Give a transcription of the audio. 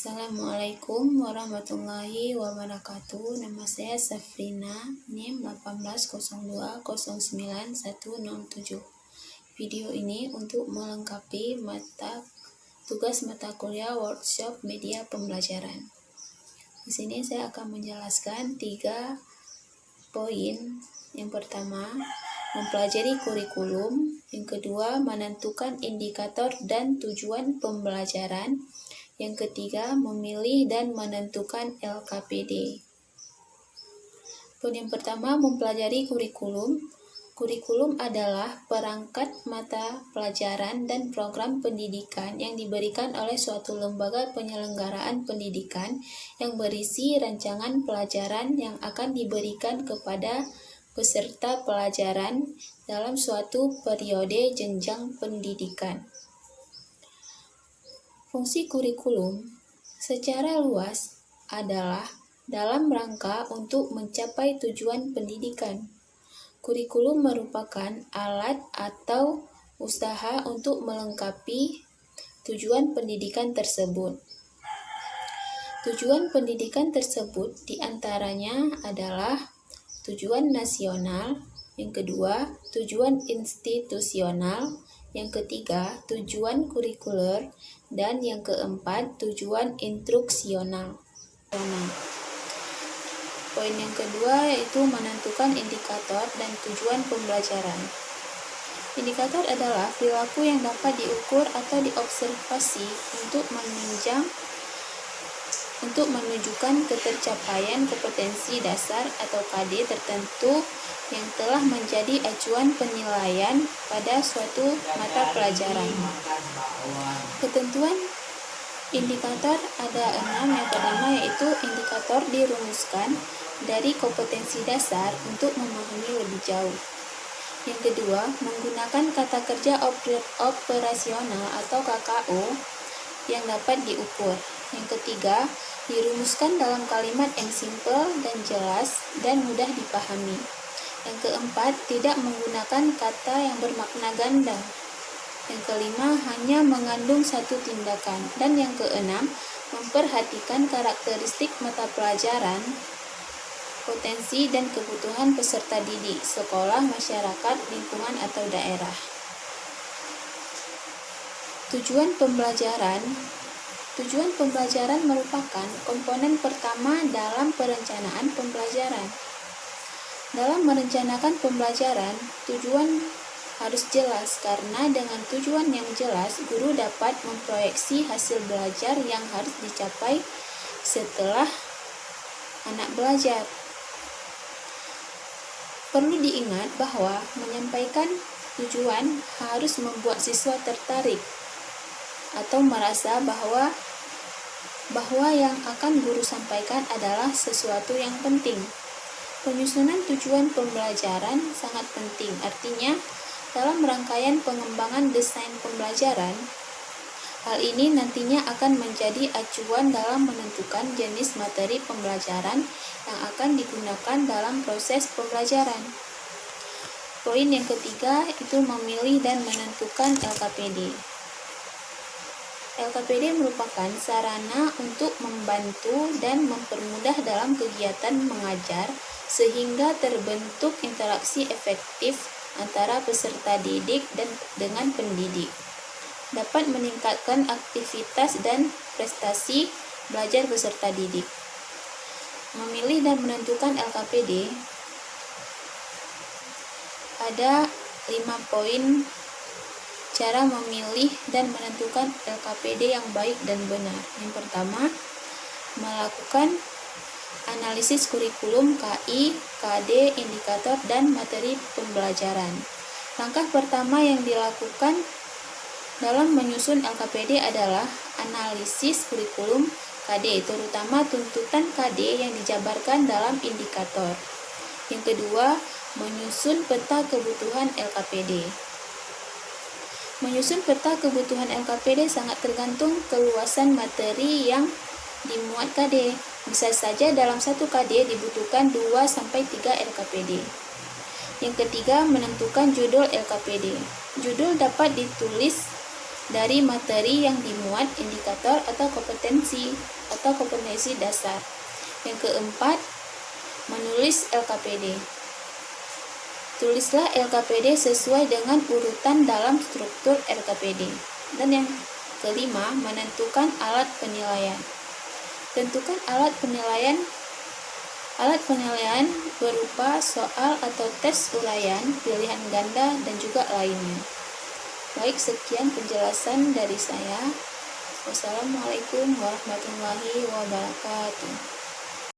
Assalamualaikum warahmatullahi wabarakatuh. Nama saya Safrina, NIM 1802091107. Video ini untuk melengkapi tugas mata kuliah workshop media pembelajaran. Di sini saya akan menjelaskan 3 poin. Yang pertama, mempelajari kurikulum. Yang kedua, menentukan indikator dan tujuan pembelajaran. Yang ketiga, memilih dan menentukan LKPD. Poin yang pertama, mempelajari kurikulum. Kurikulum adalah perangkat mata pelajaran dan program pendidikan yang diberikan oleh suatu lembaga penyelenggaraan pendidikan yang berisi rancangan pelajaran yang akan diberikan kepada peserta pelajaran dalam suatu periode jenjang pendidikan. Fungsi kurikulum secara luas adalah dalam rangka untuk mencapai tujuan pendidikan. Kurikulum merupakan alat atau usaha untuk melengkapi tujuan pendidikan tersebut. Tujuan pendidikan tersebut diantaranya adalah tujuan nasional, yang kedua tujuan institusional, yang ketiga tujuan kurikuler, dan yang keempat tujuan instruksional. Poin yang kedua yaitu menentukan indikator dan tujuan pembelajaran. Indikator adalah perilaku yang dapat diukur atau diobservasi untuk menunjukkan ketercapaian kompetensi dasar atau KD tertentu yang telah menjadi acuan penilaian pada suatu mata pelajaran. Ketentuan indikator ada 6. Yang pertama yaitu indikator dirumuskan dari kompetensi dasar untuk memahami lebih jauh. Yang kedua, menggunakan kata kerja operasional atau KKO yang dapat diukur. Yang ketiga, dirumuskan dalam kalimat yang simpel dan jelas dan mudah dipahami. Yang keempat, tidak menggunakan kata yang bermakna ganda. Yang kelima, hanya mengandung satu tindakan. Dan yang keenam, memperhatikan karakteristik mata pelajaran, potensi dan kebutuhan peserta didik, sekolah, masyarakat, lingkungan atau daerah. Tujuan pembelajaran. Tujuan pembelajaran merupakan komponen pertama dalam perencanaan pembelajaran. Dalam merencanakan pembelajaran, tujuan harus jelas karena dengan tujuan yang jelas, guru dapat memproyeksi hasil belajar yang harus dicapai setelah anak belajar. Perlu diingat bahwa menyampaikan tujuan harus membuat siswa tertarik atau merasa bahwa yang akan guru sampaikan adalah sesuatu yang penting. Penyusunan tujuan pembelajaran sangat penting, artinya dalam rangkaian pengembangan desain pembelajaran, hal ini nantinya akan menjadi acuan dalam menentukan jenis materi pembelajaran yang akan digunakan dalam proses pembelajaran. Poin yang ketiga itu memilih dan menentukan LKPD. LKPD merupakan sarana untuk membantu dan mempermudah dalam kegiatan mengajar sehingga terbentuk interaksi efektif antara peserta didik dan dengan pendidik. Dapat meningkatkan aktivitas dan prestasi belajar peserta didik. Memilih dan menentukan LKPD ada 5 poin cara memilih dan menentukan LKPD yang baik dan benar. Yang pertama, melakukan analisis kurikulum KI, KD, indikator, dan materi pembelajaran. Langkah pertama yang dilakukan dalam menyusun LKPD adalah analisis kurikulum KD, terutama tuntutan KD yang dijabarkan dalam indikator. Yang kedua, menyusun peta kebutuhan LKPD. Menyusun peta kebutuhan LKPD sangat tergantung keluasan materi yang dimuat KD. Bisa saja dalam satu KD dibutuhkan 2-3 LKPD. Yang ketiga, menentukan judul LKPD. Judul dapat ditulis dari materi yang dimuat indikator atau kompetensi dasar. Yang keempat, menulis LKPD. Tulislah LKPD sesuai dengan urutan dalam struktur LKPD. Dan yang kelima, menentukan alat penilaian. Tentukan alat penilaian. Alat penilaian berupa soal atau tes uraian, pilihan ganda, dan juga lainnya. Baik, sekian penjelasan dari saya. Wassalamualaikum warahmatullahi wabarakatuh.